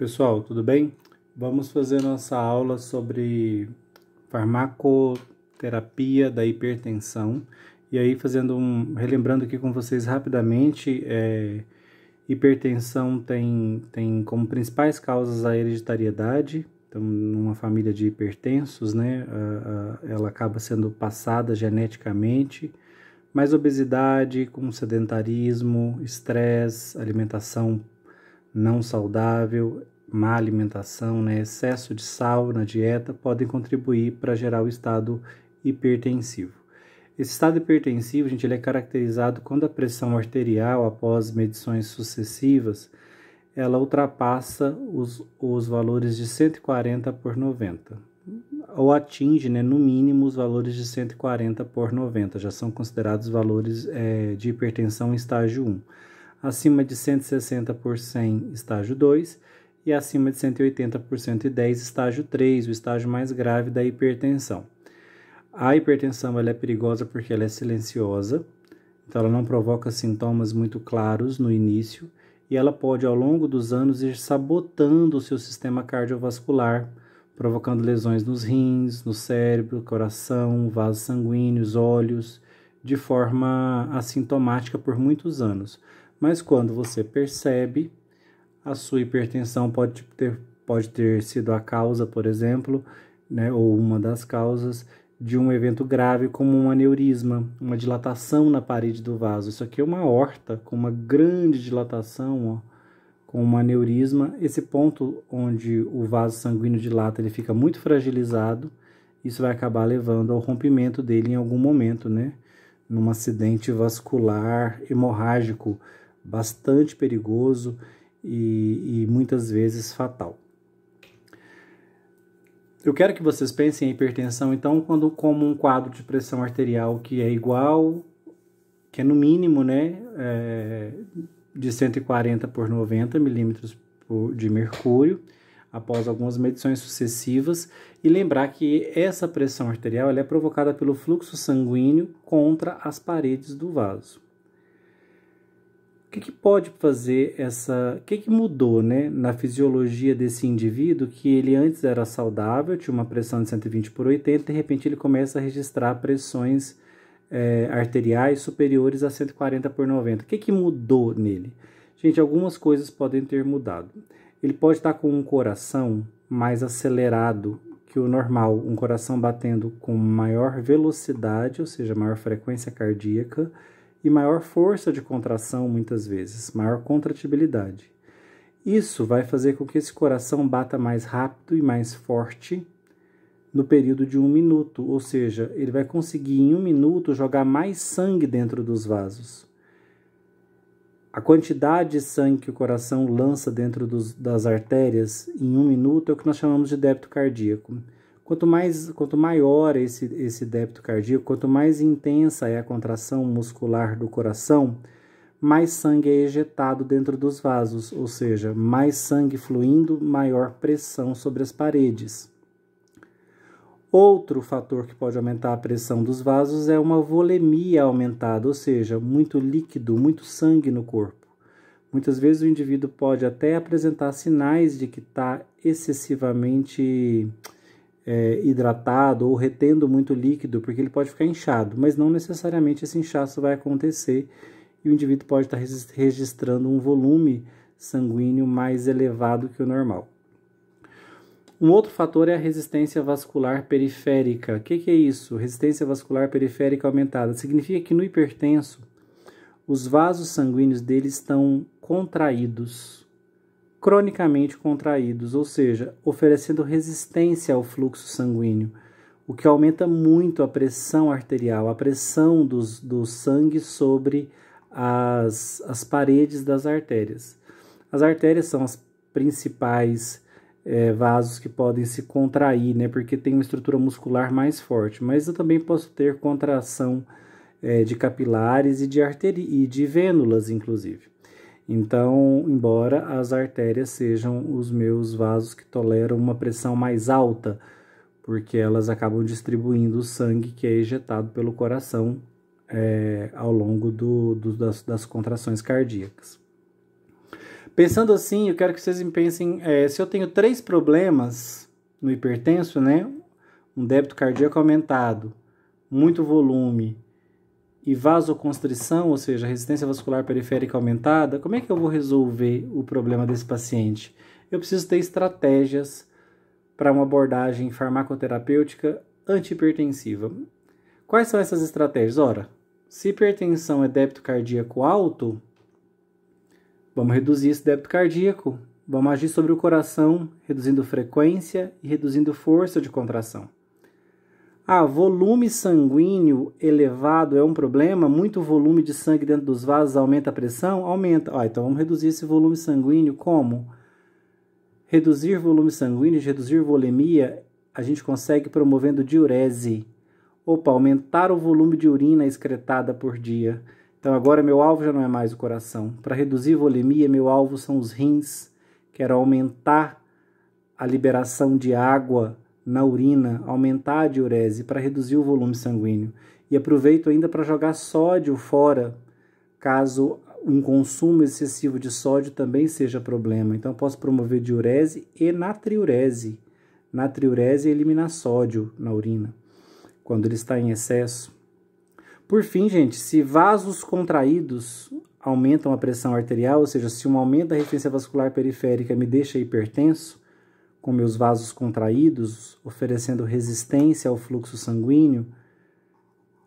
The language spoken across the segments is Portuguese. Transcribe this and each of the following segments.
Pessoal, tudo bem? Vamos fazer nossa aula sobre farmacoterapia da hipertensão. E aí, relembrando aqui com vocês rapidamente, hipertensão tem como principais causas a hereditariedade. Então, numa família de hipertensos, né, ela acaba sendo passada geneticamente, mas obesidade, com sedentarismo, estresse, alimentação não saudável, má alimentação, né, excesso de sal na dieta podem contribuir para gerar o estado hipertensivo. Esse estado hipertensivo, gente, ele é caracterizado quando a pressão arterial, após medições sucessivas, ela ultrapassa os valores de 140/90, ou atinge, né, no mínimo, os valores de 140/90, já são considerados valores de hipertensão em estágio 1. Acima de 160/100, estágio 2, e acima de 180/110, estágio 3, o estágio mais grave da hipertensão. A hipertensão ela é perigosa porque ela é silenciosa, então ela não provoca sintomas muito claros no início, e ela pode, ao longo dos anos, ir sabotando o seu sistema cardiovascular, provocando lesões nos rins, no cérebro, coração, vasos sanguíneos, olhos, de forma assintomática por muitos anos. Mas quando você percebe, a sua hipertensão pode ter sido a causa, por exemplo, né, ou uma das causas de um evento grave como um aneurisma, uma dilatação na parede do vaso. Isso aqui é uma aorta com uma grande dilatação, ó, com um aneurisma. Esse ponto onde o vaso sanguíneo dilata, ele fica muito fragilizado. Isso vai acabar levando ao rompimento dele em algum momento, né? Num acidente vascular hemorrágico bastante perigoso e muitas vezes fatal. Eu quero que vocês pensem em hipertensão, então, como um quadro de pressão arterial que é igual, que é no mínimo, né, de 140/90 milímetros de mercúrio, após algumas medições sucessivas, e lembrar que essa pressão arterial ela é provocada pelo fluxo sanguíneo contra as paredes do vaso. O que pode fazer o que mudou, né, na fisiologia desse indivíduo, que ele antes era saudável, tinha uma pressão de 120/80, de repente ele começa a registrar pressões arteriais superiores a 140/90. O que mudou nele? Gente, algumas coisas podem ter mudado. Ele pode estar com um coração mais acelerado que o normal, um coração batendo com maior velocidade, ou seja, maior frequência cardíaca, e maior força de contração, muitas vezes, maior contratibilidade. Isso vai fazer com que esse coração bata mais rápido e mais forte no período de 1 minuto, ou seja, ele vai conseguir em 1 minuto jogar mais sangue dentro dos vasos. A quantidade de sangue que o coração lança dentro das artérias em 1 minuto é o que nós chamamos de débito cardíaco. Quanto maior esse débito cardíaco, quanto mais intensa é a contração muscular do coração, mais sangue é ejetado dentro dos vasos, ou seja, mais sangue fluindo, maior pressão sobre as paredes. Outro fator que pode aumentar a pressão dos vasos é uma volemia aumentada, ou seja, muito líquido, muito sangue no corpo. Muitas vezes o indivíduo pode até apresentar sinais de que está excessivamente hidratado ou retendo muito líquido, porque ele pode ficar inchado, mas não necessariamente esse inchaço vai acontecer e o indivíduo pode estar registrando um volume sanguíneo mais elevado que o normal. Um outro fator é a resistência vascular periférica. O que é isso? Resistência vascular periférica aumentada. Significa que no hipertenso, os vasos sanguíneos dele estão contraídos, cronicamente contraídos, ou seja, oferecendo resistência ao fluxo sanguíneo, o que aumenta muito a pressão arterial, a pressão do sangue sobre as paredes das artérias. As artérias são as principais vasos que podem se contrair, né, porque tem uma estrutura muscular mais forte, mas eu também posso ter contração de capilares e de vênulas, inclusive. Então, embora as artérias sejam os meus vasos que toleram uma pressão mais alta, porque elas acabam distribuindo o sangue que é ejetado pelo coração ao longo das contrações cardíacas. Pensando assim, eu quero que vocês pensem, se eu tenho 3 problemas no hipertenso, né? Um débito cardíaco aumentado, muito volume e vasoconstrição, ou seja, resistência vascular periférica aumentada, como é que eu vou resolver o problema desse paciente? Eu preciso ter estratégias para uma abordagem farmacoterapêutica antihipertensiva. Quais são essas estratégias? Ora, se hipertensão é débito cardíaco alto, vamos reduzir esse débito cardíaco. Vamos agir sobre o coração, reduzindo frequência e reduzindo força de contração. Volume sanguíneo elevado é um problema? Muito volume de sangue dentro dos vasos aumenta a pressão? Aumenta. Então vamos reduzir esse volume sanguíneo como? Reduzir volume sanguíneo, reduzir volemia, a gente consegue promovendo diurese. Aumentar o volume de urina excretada por dia. Então agora meu alvo já não é mais o coração. Para reduzir volemia, meu alvo são os rins. Quero aumentar a liberação de água na urina, aumentar a diurese para reduzir o volume sanguíneo. E aproveito ainda para jogar sódio fora, caso um consumo excessivo de sódio também seja problema. Então posso promover diurese e natriurese. Natriurese é eliminar sódio na urina, quando ele está em excesso. Por fim, gente, se vasos contraídos aumentam a pressão arterial, ou seja, se um aumento da resistência vascular periférica me deixa hipertenso, com meus vasos contraídos, oferecendo resistência ao fluxo sanguíneo,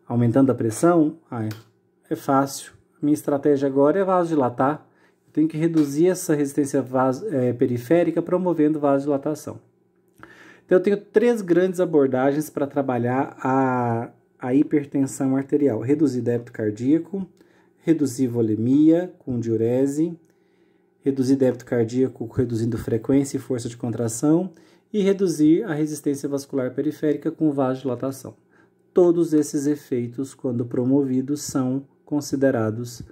aumentando a pressão, é fácil. Minha estratégia agora é vasodilatar. Eu tenho que reduzir essa resistência periférica promovendo vasodilatação. Então eu tenho 3 grandes abordagens para trabalhar a hipertensão arterial. Reduzir débito cardíaco, reduzir volemia com diurese, reduzir débito cardíaco reduzindo frequência e força de contração e reduzir a resistência vascular periférica com vasodilatação. Todos esses efeitos, quando promovidos, são considerados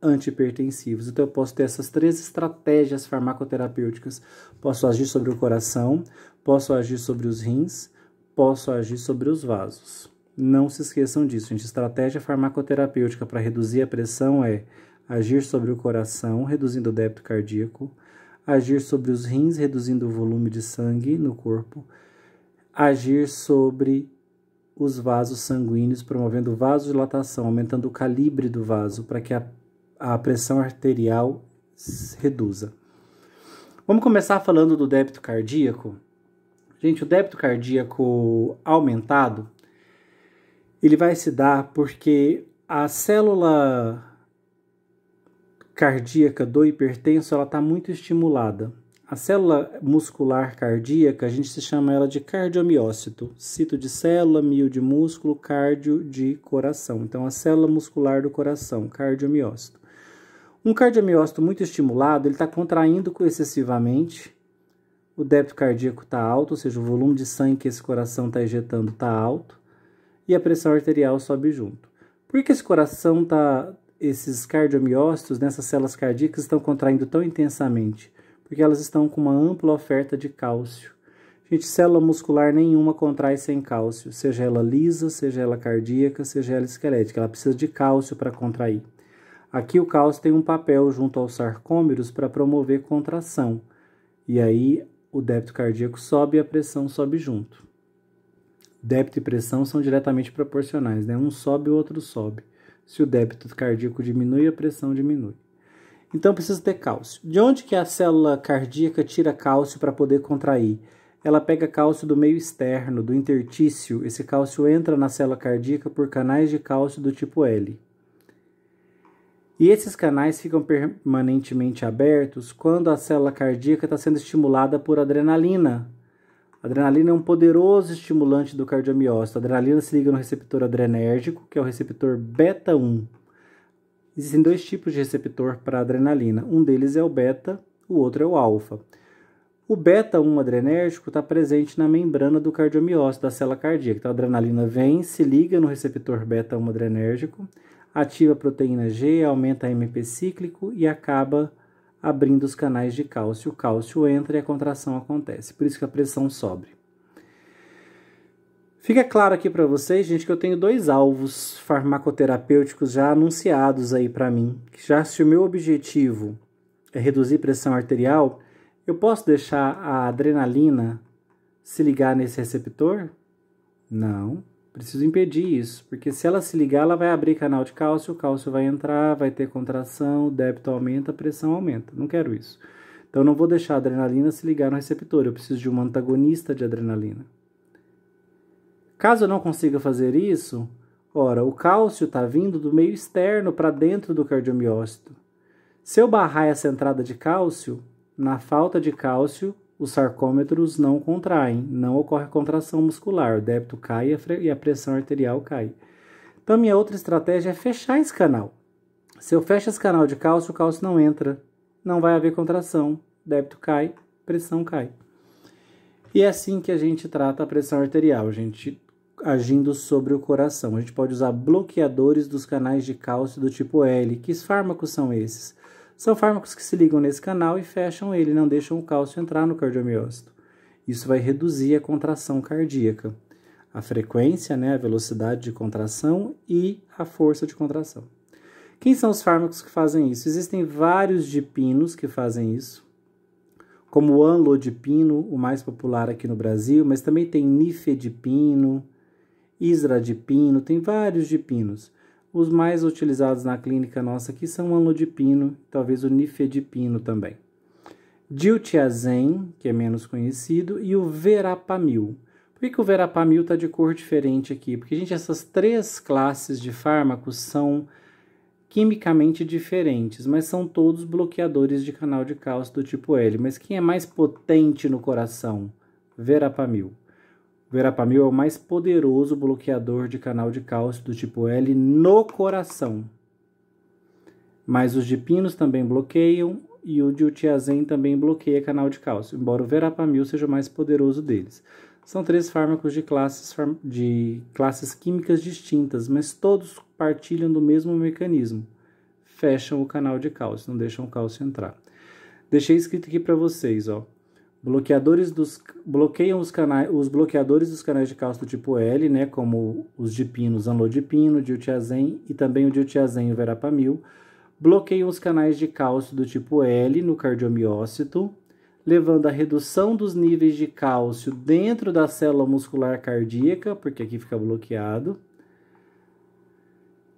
antihipertensivos. Então eu posso ter essas 3 estratégias farmacoterapêuticas. Posso agir sobre o coração, posso agir sobre os rins, posso agir sobre os vasos. Não se esqueçam disso, gente. Estratégia farmacoterapêutica para reduzir a pressão é agir sobre o coração, reduzindo o débito cardíaco, agir sobre os rins, reduzindo o volume de sangue no corpo, agir sobre os vasos sanguíneos, promovendo vasodilatação, aumentando o calibre do vaso para que a pressão arterial reduza. Vamos começar falando do débito cardíaco. Gente, o débito cardíaco aumentado, ele vai se dar porque a célula cardíaca do hipertenso ela está muito estimulada. A célula muscular cardíaca, a gente se chama ela de cardiomiócito. Cito de célula, mio de músculo, cardio de coração. Então, a célula muscular do coração, cardiomiócito. Um cardiomiócito muito estimulado, ele está contraindo excessivamente. O débito cardíaco está alto, ou seja, o volume de sangue que esse coração está ejetando está alto. E a pressão arterial sobe junto. Por que esses cardiomiócitos, nessas células cardíacas, estão contraindo tão intensamente? Porque elas estão com uma ampla oferta de cálcio. Gente, célula muscular nenhuma contrai sem cálcio, seja ela lisa, seja ela cardíaca, seja ela esquelética. Ela precisa de cálcio para contrair. Aqui o cálcio tem um papel junto aos sarcômeros para promover contração. E aí o débito cardíaco sobe e a pressão sobe junto. Débito e pressão são diretamente proporcionais, né? Um sobe, o outro sobe. Se o débito cardíaco diminui, a pressão diminui. Então precisa ter cálcio. De onde que a célula cardíaca tira cálcio para poder contrair? Ela pega cálcio do meio externo, do intertício. Esse cálcio entra na célula cardíaca por canais de cálcio do tipo L. E esses canais ficam permanentemente abertos quando a célula cardíaca está sendo estimulada por adrenalina. A adrenalina é um poderoso estimulante do cardiomiócito. A adrenalina se liga no receptor adrenérgico, que é o receptor beta 1. Existem 2 tipos de receptor para adrenalina. Um deles é o beta, o outro é o alfa. O beta 1 adrenérgico está presente na membrana do cardiomiócito, da célula cardíaca. Então a adrenalina vem, se liga no receptor beta 1 adrenérgico, ativa a proteína G, aumenta a MP cíclico e acaba abrindo os canais de cálcio. O cálcio entra e a contração acontece. Por isso que a pressão sobe. Fica claro aqui para vocês, gente, que eu tenho 2 alvos farmacoterapêuticos já anunciados aí para mim. Já se o meu objetivo reduzir pressão arterial, eu posso deixar a adrenalina se ligar nesse receptor? Não, preciso impedir isso, porque se ela se ligar, ela vai abrir canal de cálcio, o cálcio vai entrar, vai ter contração, o débito aumenta, a pressão aumenta. Não quero isso. Então, eu não vou deixar a adrenalina se ligar no receptor, eu preciso de um antagonista de adrenalina. Caso eu não consiga fazer isso, ora, o cálcio está vindo do meio externo para dentro do cardiomiócito. Se eu barrar essa entrada de cálcio, na falta de cálcio, os sarcômetros não contraem, não ocorre contração muscular, o débito cai e a pressão arterial cai. Então, minha outra estratégia é fechar esse canal. Se eu fecho esse canal de cálcio, o cálcio não entra, não vai haver contração, débito cai, pressão cai. E é assim que a gente trata a pressão arterial, a gente agindo sobre o coração. A gente pode usar bloqueadores dos canais de cálcio do tipo L. Que fármacos são esses? São fármacos que se ligam nesse canal e fecham ele, não deixam o cálcio entrar no cardiomiócito. Isso vai reduzir a contração cardíaca, a frequência, né, a velocidade de contração e a força de contração. Quem são os fármacos que fazem isso? Existem vários dipinos que fazem isso, como o anlodipino, o mais popular aqui no Brasil, mas também tem nifedipino, isradipino, tem vários dipinos. Os mais utilizados na clínica nossa aqui são o anlodipino, talvez o nifedipino também. Diltiazem, que é menos conhecido, e o verapamil. Por que o verapamil está de cor diferente aqui? Porque, gente, essas três classes de fármacos são quimicamente diferentes, mas são todos bloqueadores de canal de cálcio do tipo L. Mas quem é mais potente no coração? Verapamil. Verapamil é o mais poderoso bloqueador de canal de cálcio do tipo L no coração. Mas os dipinos também bloqueiam e o diltiazem também bloqueia canal de cálcio, embora o verapamil seja o mais poderoso deles. São três fármacos de classes químicas distintas, mas todos partilham do mesmo mecanismo. Fecham o canal de cálcio, não deixam o cálcio entrar. Deixei escrito aqui para vocês, ó. Bloqueiam os bloqueadores dos canais de cálcio do tipo L, né, como os dipinos, anlodipino, diltiazem e também o diltiazem e o verapamil. Bloqueiam os canais de cálcio do tipo L no cardiomiócito, levando à redução dos níveis de cálcio dentro da célula muscular cardíaca, porque aqui fica bloqueado,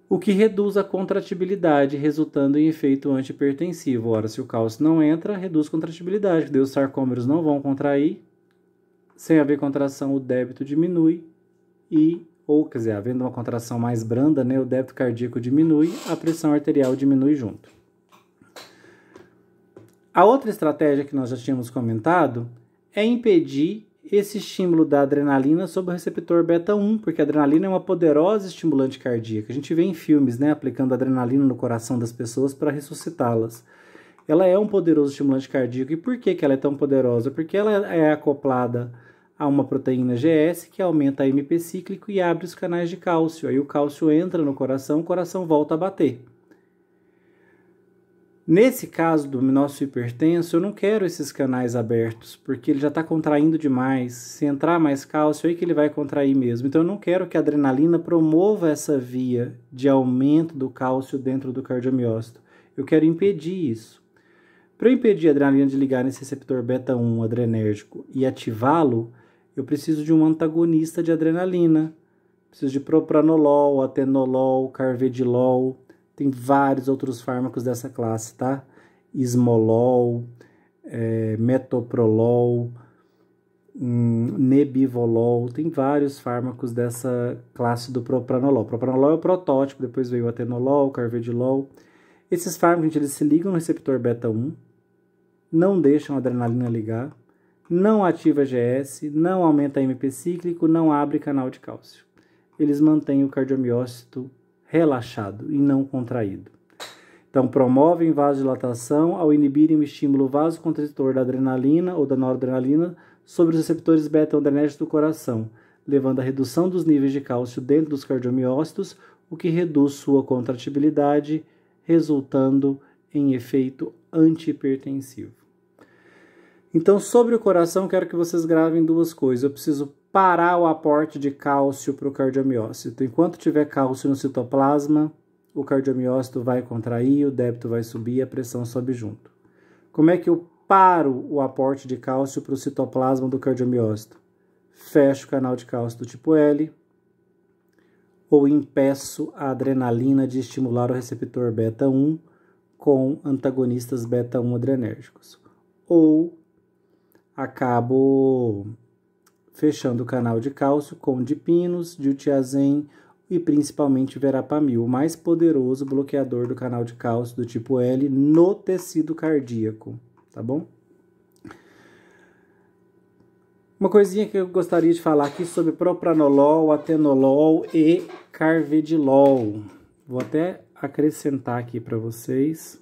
o que reduz a contratibilidade, resultando em efeito antihipertensivo. Ora, se o cálcio não entra, reduz contratibilidade, daí os sarcômeros não vão contrair, sem haver contração o débito diminui, quer dizer, havendo uma contração mais branda, né, o débito cardíaco diminui, a pressão arterial diminui junto. A outra estratégia que nós já tínhamos comentado é impedir esse estímulo da adrenalina sobre o receptor beta-1, porque a adrenalina é uma poderosa estimulante cardíaca. A gente vê em filmes, né, aplicando adrenalina no coração das pessoas para ressuscitá-las. Ela é um poderoso estimulante cardíaco. E por que ela é tão poderosa? Porque ela é acoplada a uma proteína GS que aumenta a MP cíclico e abre os canais de cálcio. Aí o cálcio entra no coração, o coração volta a bater. Nesse caso do nosso hipertenso, eu não quero esses canais abertos, porque ele já está contraindo demais. Se entrar mais cálcio, aí que ele vai contrair mesmo. Então, eu não quero que a adrenalina promova essa via de aumento do cálcio dentro do cardiomiócito. Eu quero impedir isso. Para eu impedir a adrenalina de ligar nesse receptor beta-1 adrenérgico e ativá-lo, eu preciso de um antagonista de adrenalina. Preciso de propranolol, atenolol, carvedilol. Tem vários outros fármacos dessa classe, tá? Ismolol, metoprolol, nebivolol. Tem vários fármacos dessa classe do propranolol. O propranolol é o protótipo, depois veio o atenolol, o carvedilol. Esses fármacos, eles se ligam no receptor beta-1, não deixam a adrenalina ligar, não ativa a GS, não aumenta a MP cíclico, não abre canal de cálcio. Eles mantêm o cardiomiócito relaxado e não contraído. Então, promovem vasodilatação ao inibirem o estímulo vasoconstritor da adrenalina ou da noradrenalina sobre os receptores beta-adrenérgicos do coração, levando à redução dos níveis de cálcio dentro dos cardiomiócitos, o que reduz sua contratibilidade, resultando em efeito antihipertensivo. Então, sobre o coração, quero que vocês gravem duas coisas. Eu preciso parar o aporte de cálcio para o cardiomiócito. Enquanto tiver cálcio no citoplasma, o cardiomiócito vai contrair, o débito vai subir e a pressão sobe junto. Como é que eu paro o aporte de cálcio para o citoplasma do cardiomiócito? Fecho o canal de cálcio do tipo L, ou impeço a adrenalina de estimular o receptor beta 1 com antagonistas beta 1 adrenérgicos. Ou acabo fechando o canal de cálcio com dipinos, diltiazem e principalmente verapamil, o mais poderoso bloqueador do canal de cálcio do tipo L no tecido cardíaco, tá bom? Uma coisinha que eu gostaria de falar aqui sobre propranolol, atenolol e carvedilol. Vou até acrescentar aqui para vocês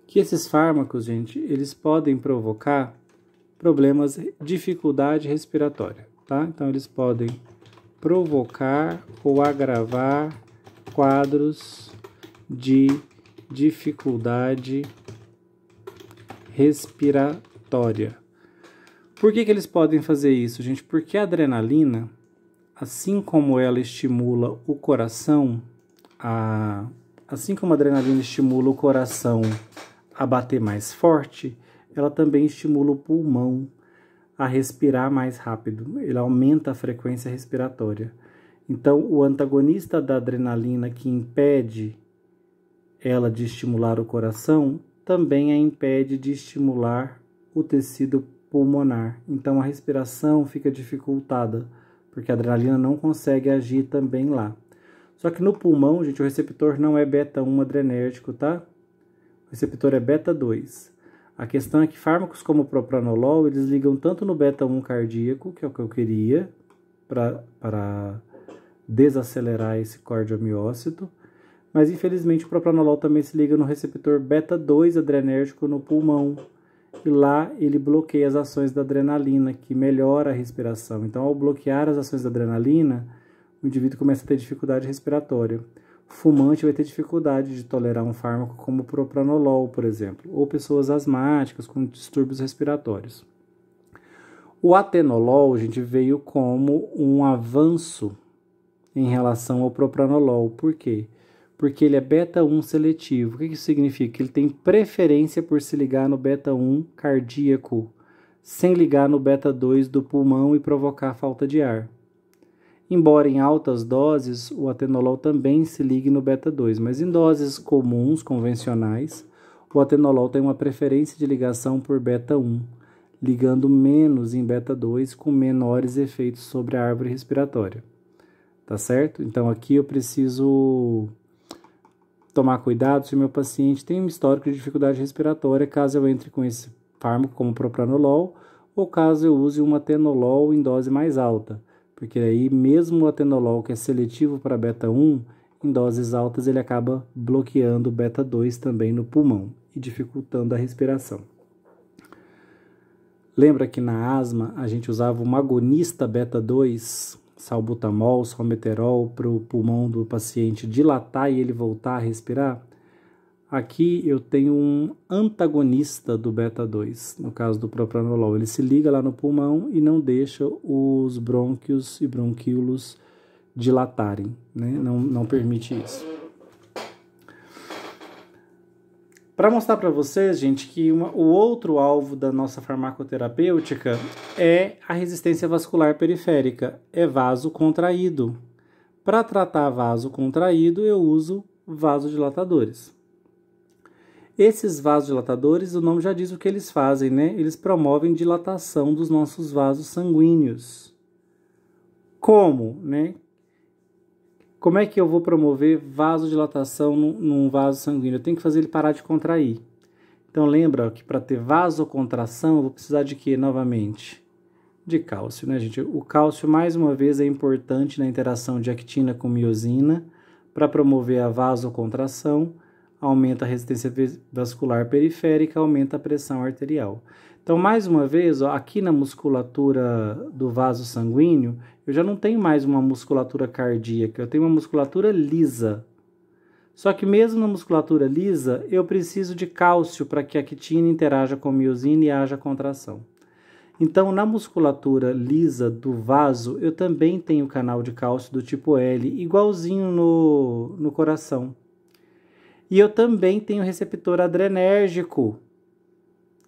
que esses fármacos, gente, eles podem provocar problemas, dificuldade respiratória, tá? Então, eles podem provocar ou agravar quadros de dificuldade respiratória. Por que eles podem fazer isso, gente? Porque a adrenalina, assim como ela estimula o coração, assim como a adrenalina estimula o coração a bater mais forte, ela também estimula o pulmão a respirar mais rápido. Ele aumenta a frequência respiratória. Então, o antagonista da adrenalina que impede ela de estimular o coração, também a impede de estimular o tecido pulmonar. Então a respiração fica dificultada, porque a adrenalina não consegue agir também lá. Só que no pulmão, gente, o receptor não é beta 1 adrenérgico, tá? O receptor é beta 2. A questão é que fármacos como o propranolol, eles ligam tanto no beta 1 cardíaco, que é o que eu queria, para desacelerar esse cardiomiócito, mas infelizmente o propranolol também se liga no receptor beta 2 adrenérgico no pulmão, e lá ele bloqueia as ações da adrenalina, que melhora a respiração. Então, ao bloquear as ações da adrenalina, o indivíduo começa a ter dificuldade respiratória. O fumante vai ter dificuldade de tolerar um fármaco como o propranolol, por exemplo, ou pessoas asmáticas com distúrbios respiratórios. O atenolol, gente, veio como um avanço em relação ao propranolol. Por quê? Porque ele é beta 1 seletivo. O que isso significa? Que ele tem preferência por se ligar no beta 1 cardíaco, sem ligar no beta 2 do pulmão e provocar falta de ar. Embora em altas doses, o atenolol também se ligue no beta 2, mas em doses comuns, convencionais, o atenolol tem uma preferência de ligação por beta 1, ligando menos em beta 2 com menores efeitos sobre a árvore respiratória. Tá certo? Então aqui eu preciso tomar cuidado se o meu paciente tem um histórico de dificuldade respiratória, caso eu entre com esse fármaco como propranolol, ou caso eu use um atenolol em dose mais alta, porque aí mesmo o atenolol, que é seletivo para beta 1, em doses altas ele acaba bloqueando o beta 2 também no pulmão e dificultando a respiração. Lembra que na asma a gente usava um agonista beta 2, salbutamol, salmeterol, para o pulmão do paciente dilatar e ele voltar a respirar? Aqui eu tenho um antagonista do beta 2, no caso do propranolol. Ele se liga lá no pulmão e não deixa os brônquios e bronquíolos dilatarem, né? Não permite isso. Para mostrar para vocês, gente, que o outro alvo da nossa farmacoterapêutica é a resistência vascular periférica, é vaso contraído. Para tratar vaso contraído, eu uso vasodilatadores. Esses vasodilatadores, o nome já diz o que eles fazem, né? Eles promovem dilatação dos nossos vasos sanguíneos. Como, né? Como é que eu vou promover vasodilatação num vaso sanguíneo? Eu tenho que fazer ele parar de contrair. Então lembra que para ter vasocontração eu vou precisar de quê novamente? De cálcio, né, gente? O cálcio, mais uma vez, é importante na interação de actina com miosina para promover a vasocontração, aumenta a resistência vascular periférica, aumenta a pressão arterial. Então, mais uma vez, ó, aqui na musculatura do vaso sanguíneo, eu já não tenho mais uma musculatura cardíaca, eu tenho uma musculatura lisa. Só que mesmo na musculatura lisa, eu preciso de cálcio para que a actina interaja com a miosina e haja contração. Então, na musculatura lisa do vaso, eu também tenho canal de cálcio do tipo L, igualzinho no coração. E eu também tenho receptor adrenérgico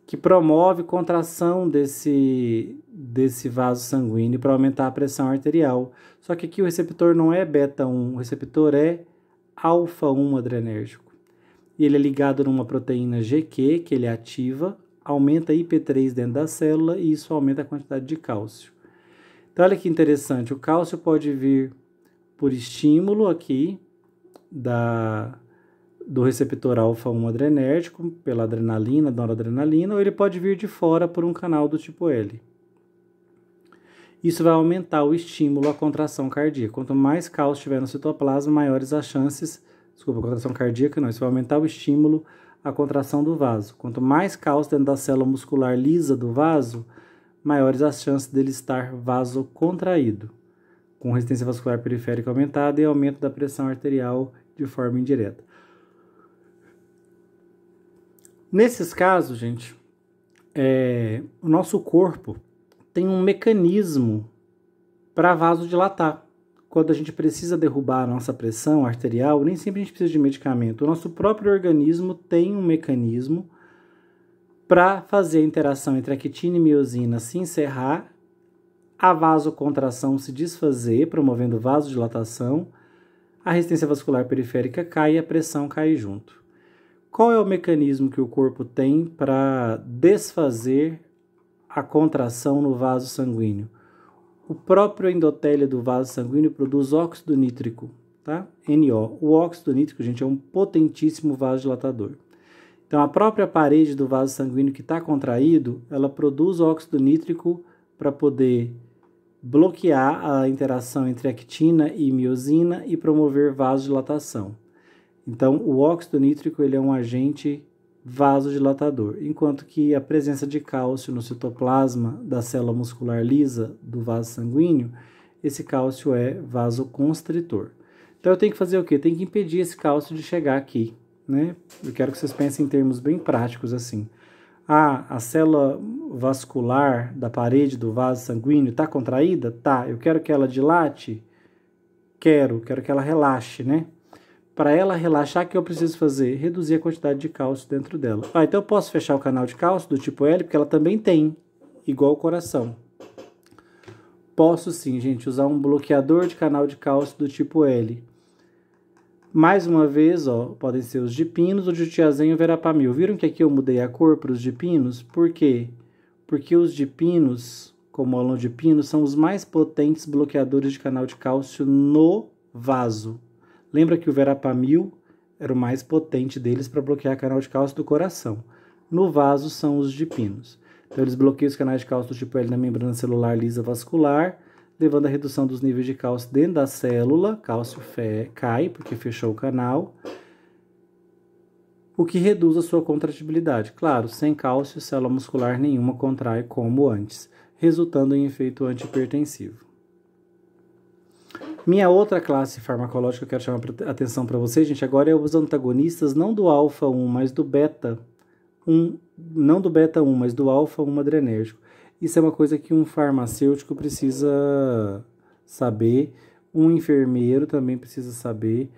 que promove contração desse vaso sanguíneo para aumentar a pressão arterial. Só que aqui o receptor não é beta-1, o receptor é alfa-1 adrenérgico. E ele é ligado numa proteína GQ, que ele ativa, aumenta IP3 dentro da célula e isso aumenta a quantidade de cálcio. Então, olha que interessante, o cálcio pode vir por estímulo aqui do receptor alfa-1 adrenérgico, pela adrenalina, noradrenalina, ou ele pode vir de fora por um canal do tipo L. Isso vai aumentar o estímulo à contração cardíaca. Quanto mais cálcio tiver no citoplasma, maiores as chances... Desculpa, contração cardíaca não, isso vai aumentar o estímulo à contração do vaso. Quanto mais cálcio dentro da célula muscular lisa do vaso, maiores as chances dele estar vasocontraído, com resistência vascular periférica aumentada e aumento da pressão arterial de forma indireta. Nesses casos, gente, o nosso corpo tem um mecanismo para vasodilatar. Quando a gente precisa derrubar a nossa pressão arterial, nem sempre a gente precisa de medicamento. O nosso próprio organismo tem um mecanismo para fazer a interação entre a quitina e miosina se encerrar, a vasocontração se desfazer, promovendo vasodilatação, a resistência vascular periférica cai e a pressão cai junto. Qual é o mecanismo que o corpo tem para desfazer a contração no vaso sanguíneo? O próprio endotélio do vaso sanguíneo produz óxido nítrico, tá? NO. O óxido nítrico, gente, é um potentíssimo vasodilatador. Então, a própria parede do vaso sanguíneo que está contraído, ela produz óxido nítrico para poder bloquear a interação entre actina e miosina e promover vasodilatação. Então, o óxido nítrico ele é um agente vasodilatador, enquanto que a presença de cálcio no citoplasma da célula muscular lisa do vaso sanguíneo, esse cálcio é vasoconstritor. Então, eu tenho que fazer o quê? Eu tenho que impedir esse cálcio de chegar aqui, né? Eu quero que vocês pensem em termos bem práticos assim. A célula vascular da parede do vaso sanguíneo está contraída? Tá. Eu quero que ela dilate? Quero que ela relaxe, né? Para ela relaxar, o que eu preciso fazer? Reduzir a quantidade de cálcio dentro dela. Então eu posso fechar o canal de cálcio do tipo L, porque ela também tem, igual o coração. Posso sim, gente, usar um bloqueador de canal de cálcio do tipo L. Mais uma vez, podem ser os dipinos, o dietiazem e o verapamil. Viram que aqui eu mudei a cor para os dipinos? Por quê? Porque os dipinos, como o dipino, são os mais potentes bloqueadores de canal de cálcio no vaso. Lembra que o verapamil era o mais potente deles para bloquear canal de cálcio do coração. No vaso são os dipinos. Então eles bloqueiam os canais de cálcio do tipo L na membrana celular lisa vascular, levando à redução dos níveis de cálcio dentro da célula, cálcio cai porque fechou o canal, o que reduz a sua contratibilidade. Claro, sem cálcio, célula muscular nenhuma contrai como antes, resultando em efeito antihipertensivo. Minha outra classe farmacológica que eu quero chamar a atenção para vocês, gente, agora é os antagonistas não do alfa-1, mas do beta-1, não do beta-1, mas do alfa-1 adrenérgico. Isso é uma coisa que um farmacêutico precisa saber, um enfermeiro também precisa saber,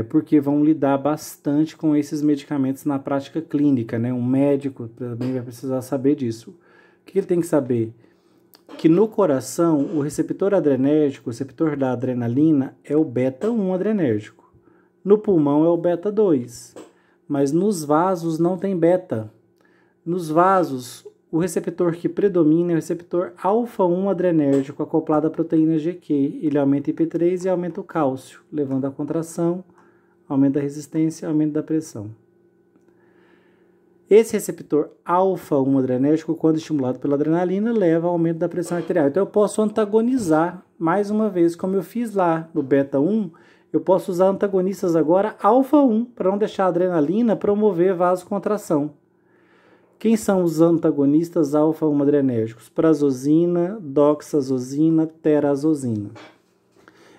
porque vão lidar bastante com esses medicamentos na prática clínica, né? Um médico também vai precisar saber disso. O que ele tem que saber? Que no coração, o receptor adrenérgico, o receptor da adrenalina, é o beta-1 adrenérgico. No pulmão é o beta-2. Mas nos vasos não tem beta. Nos vasos, o receptor que predomina é o receptor alfa-1 adrenérgico acoplado à proteína GQ. Ele aumenta IP3 e aumenta o cálcio, levando à contração, aumento da resistência, aumento da pressão. Esse receptor alfa-1 adrenérgico, quando estimulado pela adrenalina, leva ao aumento da pressão arterial. Então eu posso antagonizar, mais uma vez, como eu fiz lá no beta-1, eu posso usar antagonistas agora alfa-1, para não deixar a adrenalina promover vasocontração. Quem são os antagonistas alfa-1 adrenérgicos? Prazosina, doxazosina, terazosina.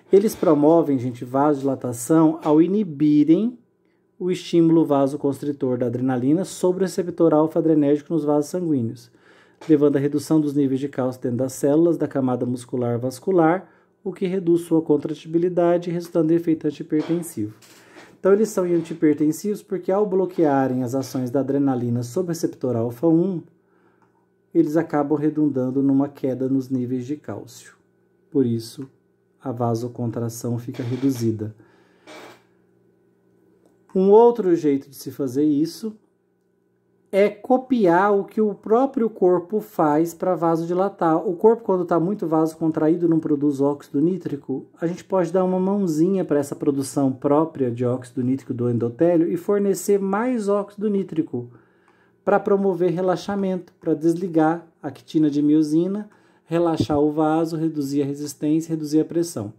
Eles promovem, gente, vasodilatação ao inibirem o estímulo vasoconstritor da adrenalina sobre o receptor alfa-adrenérgico nos vasos sanguíneos, levando à redução dos níveis de cálcio dentro das células da camada muscular vascular, o que reduz sua contratibilidade, resultando em efeito antihipertensivo. Então, eles são antihipertensivos porque, ao bloquearem as ações da adrenalina sobre o receptor alfa-1, eles acabam redundando numa queda nos níveis de cálcio. Por isso, a vasocontração fica reduzida. Um outro jeito de se fazer isso é copiar o que o próprio corpo faz para vasodilatar. O corpo, quando está muito vasocontraído, não produz óxido nítrico. A gente pode dar uma mãozinha para essa produção própria de óxido nítrico do endotélio e fornecer mais óxido nítrico para promover relaxamento, para desligar a actina de miosina, relaxar o vaso, reduzir a resistência, reduzir a pressão.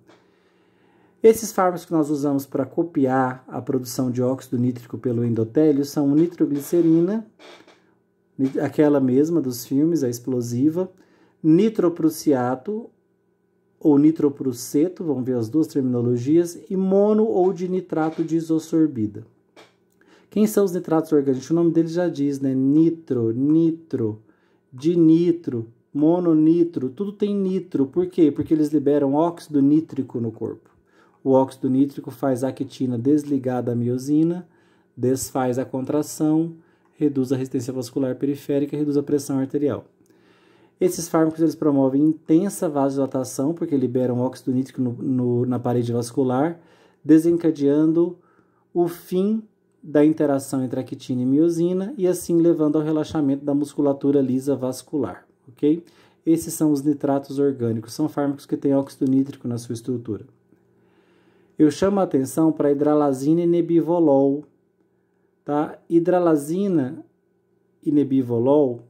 Esses fármacos que nós usamos para copiar a produção de óxido nítrico pelo endotélio são nitroglicerina, aquela mesma dos filmes, a explosiva, nitroprussiato ou nitropruseto, vamos ver as duas terminologias, e mono ou dinitrato de isosorbida. Quem são os nitratos orgânicos? O nome deles já diz, né? Nitro, dinitro, mononitro, tudo tem nitro. Por quê? Porque eles liberam óxido nítrico no corpo. O óxido nítrico faz a actina desligar da miosina, desfaz a contração, reduz a resistência vascular periférica e reduz a pressão arterial. Esses fármacos eles promovem intensa vasodilatação, porque liberam óxido nítrico na parede vascular, desencadeando o fim da interação entre actina e miosina e assim levando ao relaxamento da musculatura lisa vascular, ok? Esses são os nitratos orgânicos, são fármacos que têm óxido nítrico na sua estrutura. Eu chamo a atenção para a hidralazina e nebivolol, tá? Hidralazina e nebivolol,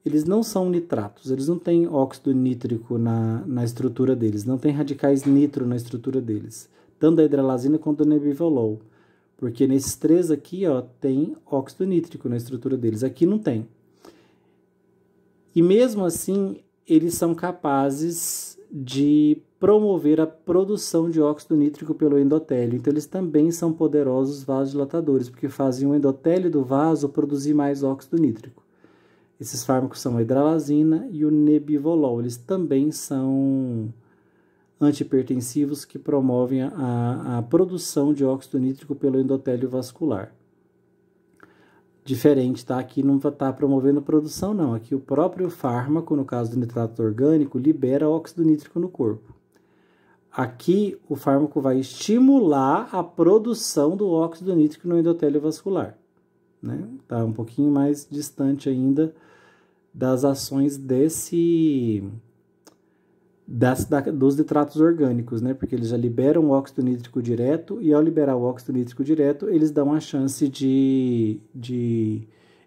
eles não são nitratos, eles não têm óxido nítrico na estrutura deles, não tem radicais nitro na estrutura deles, tanto da hidralazina quanto do nebivolol, porque nesses três aqui, ó, tem óxido nítrico na estrutura deles, aqui não tem. E mesmo assim, eles são capazes de promover a produção de óxido nítrico pelo endotélio. Então, eles também são poderosos vasodilatadores, porque fazem o endotélio do vaso produzir mais óxido nítrico. Esses fármacos são a hidralazina e o nebivolol. Eles também são antihipertensivos que promovem a produção de óxido nítrico pelo endotélio vascular. Diferente, tá? Aqui não está promovendo produção, não. Aqui o próprio fármaco, no caso do nitrato orgânico, libera óxido nítrico no corpo. Aqui o fármaco vai estimular a produção do óxido nítrico no endotélio vascular, né? Tá um pouquinho mais distante ainda das ações dos nitratos orgânicos, né? Porque eles já liberam o óxido nítrico direto e ao liberar o óxido nítrico direto, eles dão a chance de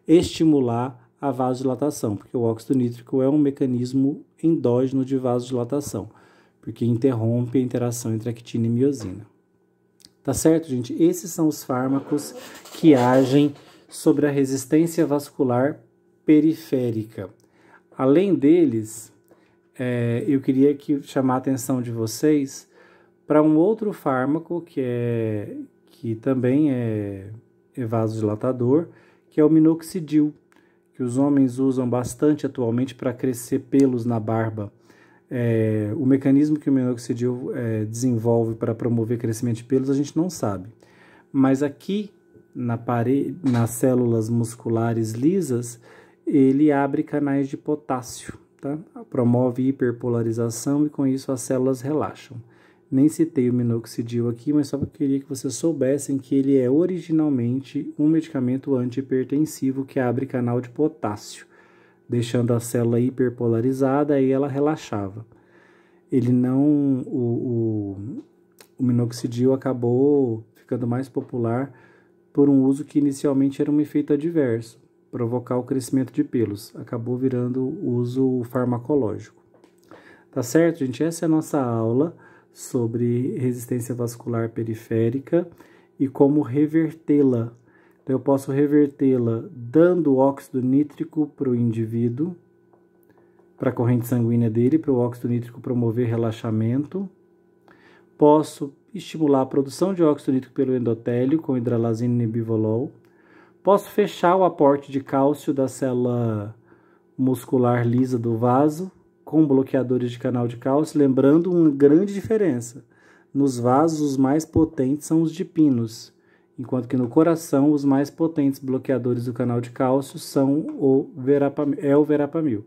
estimular a vasodilatação, porque o óxido nítrico é um mecanismo endógeno de vasodilatação, porque interrompe a interação entre actina e miosina. Tá certo, gente? Esses são os fármacos que agem sobre a resistência vascular periférica. Além deles, eu queria chamar a atenção de vocês para um outro fármaco que também é vasodilatador, que é o minoxidil, que os homens usam bastante atualmente para crescer pelos na barba. O mecanismo que o minoxidil desenvolve para promover crescimento de pelos a gente não sabe. Mas aqui nas células musculares lisas, ele abre canais de potássio, tá? Promove hiperpolarização e com isso as células relaxam. Nem citei o minoxidil aqui, mas só queria que vocês soubessem que ele é originalmente um medicamento antihipertensivo que abre canal de potássio, deixando a célula hiperpolarizada e ela relaxava. O minoxidil acabou ficando mais popular por um uso que inicialmente era um efeito adverso, provocar o crescimento de pelos. Acabou virando uso farmacológico. Tá certo, gente? Essa é a nossa aula sobre resistência vascular periférica e como revertê-la. Então, eu posso revertê-la dando óxido nítrico para o indivíduo, para a corrente sanguínea dele, para o óxido nítrico promover relaxamento. Posso estimular a produção de óxido nítrico pelo endotélio com hidralazina e nebivolol. Posso fechar o aporte de cálcio da célula muscular lisa do vaso com bloqueadores de canal de cálcio, lembrando uma grande diferença. Nos vasos, os mais potentes são os dipinos. enquanto que no coração os mais potentes bloqueadores do canal de cálcio são o verapamil.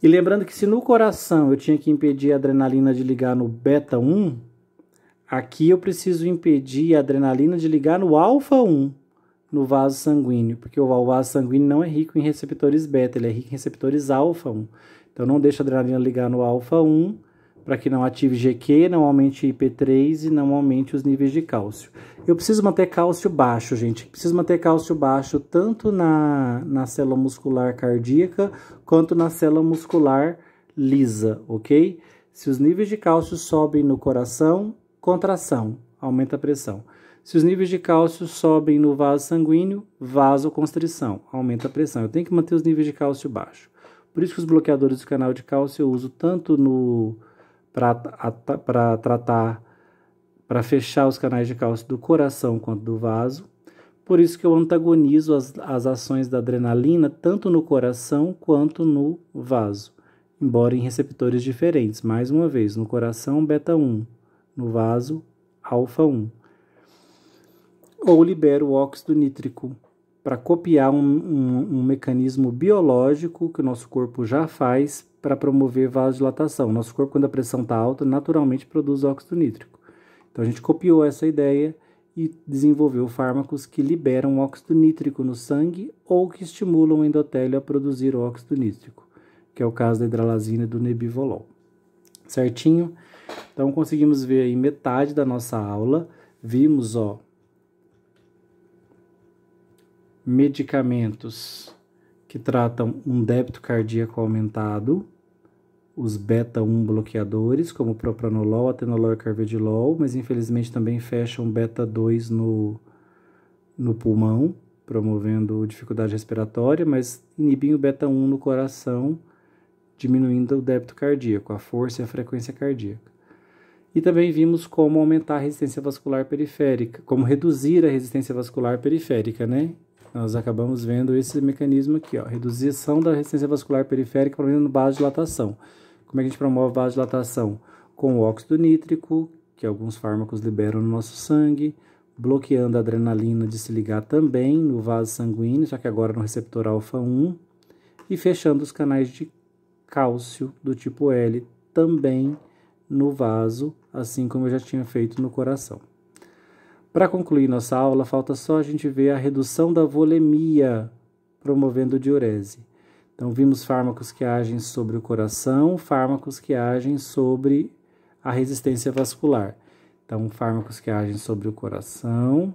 E lembrando que se no coração eu tinha que impedir a adrenalina de ligar no beta 1, aqui eu preciso impedir a adrenalina de ligar no alfa 1, no vaso sanguíneo, porque o vaso sanguíneo não é rico em receptores beta, ele é rico em receptores alfa 1. Então não deixa a adrenalina ligar no alfa 1, para que não ative GQ, não aumente IP3 e não aumente os níveis de cálcio. Eu preciso manter cálcio baixo, gente. Preciso manter cálcio baixo tanto na célula muscular cardíaca quanto na célula muscular lisa, ok? Se os níveis de cálcio sobem no coração, contração, aumenta a pressão. Se os níveis de cálcio sobem no vaso sanguíneo, vasoconstrição, aumenta a pressão. Eu tenho que manter os níveis de cálcio baixo. Por isso que os bloqueadores do canal de cálcio eu uso tanto para tratar, para fechar os canais de cálcio do coração quanto do vaso. Por isso que eu antagonizo as ações da adrenalina tanto no coração quanto no vaso, embora em receptores diferentes. Mais uma vez, no coração, beta 1, no vaso, alfa 1. Ou libero o óxido nítrico para copiar um mecanismo biológico que o nosso corpo já faz para promover vasodilatação. Nosso corpo, quando a pressão está alta, naturalmente produz óxido nítrico. Então a gente copiou essa ideia e desenvolveu fármacos que liberam óxido nítrico no sangue ou que estimulam o endotélio a produzir óxido nítrico, que é o caso da hidralazina e do nebivolol. Certinho? Então conseguimos ver aí metade da nossa aula. Vimos, medicamentos que tratam um débito cardíaco aumentado, os beta-1 bloqueadores, como o propranolol, atenolol e carvedilol, mas infelizmente também fecham beta-2 no pulmão, promovendo dificuldade respiratória, mas inibindo o beta-1 no coração, diminuindo o débito cardíaco, a força e a frequência cardíaca. E também vimos como aumentar a resistência vascular periférica, como reduzir a resistência vascular periférica, né? Nós acabamos vendo esse mecanismo aqui, redução da resistência vascular periférica promovendo vasodilatação. Como é que a gente promove vasodilatação? Com o óxido nítrico, que alguns fármacos liberam no nosso sangue, bloqueando a adrenalina de se ligar também no vaso sanguíneo, só que agora no receptor alfa 1, e fechando os canais de cálcio do tipo L também no vaso, assim como eu já tinha feito no coração. Para concluir nossa aula, falta só a gente ver a redução da volemia, promovendo diurese. Então, vimos fármacos que agem sobre o coração, fármacos que agem sobre a resistência vascular. Então, fármacos que agem sobre o coração,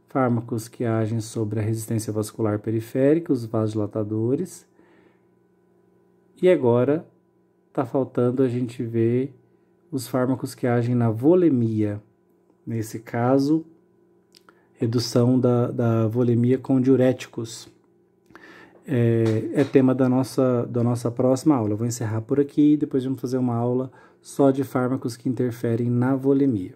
fármacos que agem sobre a resistência vascular periférica, os vasodilatadores. E agora, está faltando a gente ver os fármacos que agem na volemia. Nesse caso, redução da volemia com diuréticos. É tema da nossa próxima aula. Eu vou encerrar por aqui e depois vamos fazer uma aula só de fármacos que interferem na volemia.